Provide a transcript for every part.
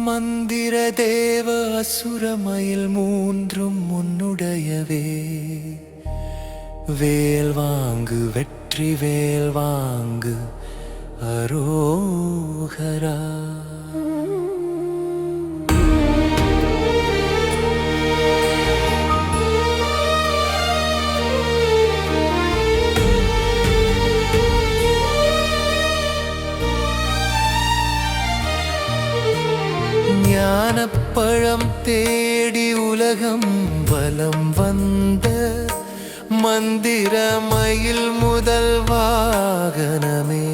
மந்திர தேவ அசுரமயில் மூன்றும் உன்னுடையவே. வேல் வாங்கு வெற்றி வேல் வாங்கு அரோகரா. ஞானப்பழம் தேடி உலகம் வலம் வந்த மந்திரமயில் முதல் வாகனமே.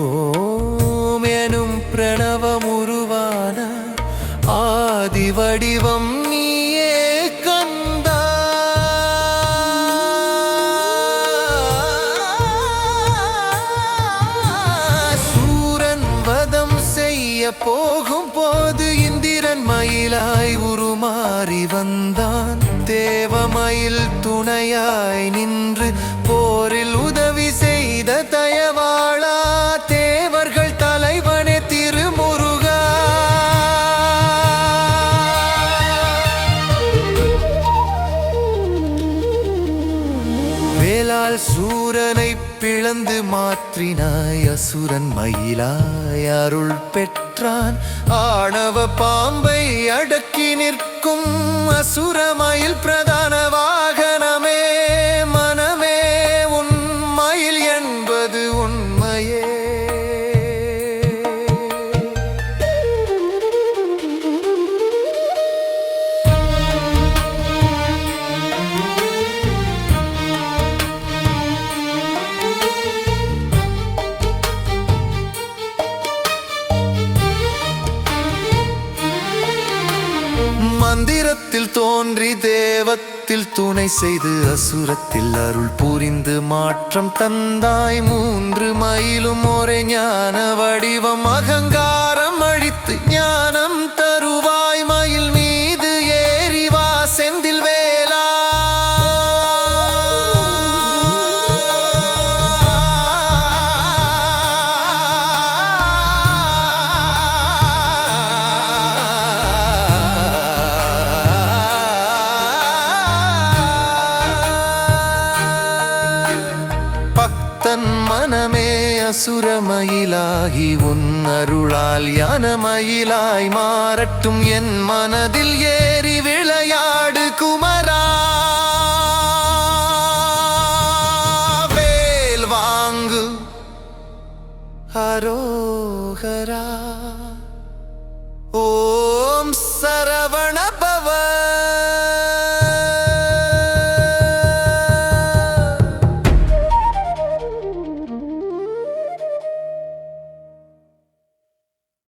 ஓம் எனும் பிரணவம் உருவான ஆதி வடிவம் நீயே கந்தா. சூரன் வதம் செய்ய போகும் போது இந்திரன் மயிலாய் உருமாறி வந்தான். தேவமயில் துணையாய் நின்று போரில் உதவி செய்த தயவாளா. தேவர்கள் தலைவனே திருமுருகா. வேலால் சூரனை பிளந்து மாற்றினாய். அசுரன் மயிலாய் அருள் பெற்றான். ஆணவ பாம்பை அடக்கி நிற்கும் அசுரமயில் பிரதான வாகனமே. மனமே உன் மயில் என்பது உண்மையே. மந்திரத்தில் தோன்றி தேவத்தில் துணை செய்து அசுரத்தில் அருள் புரிந்து மாற்றம் தந்தாய். மூன்று மயிலும் ஒரே ஞான வடிவம். அகங்காரம் அழித்து ஞானம் தருவாய். மயில் மீது ஏறி வா செந்தில் வேலா. தன் மனமே அசுரமயிலாகி உன் அருளால் யானமயிலாய் மாறட்டும். என் மனதில் ஏறி விளையாடு குமரா.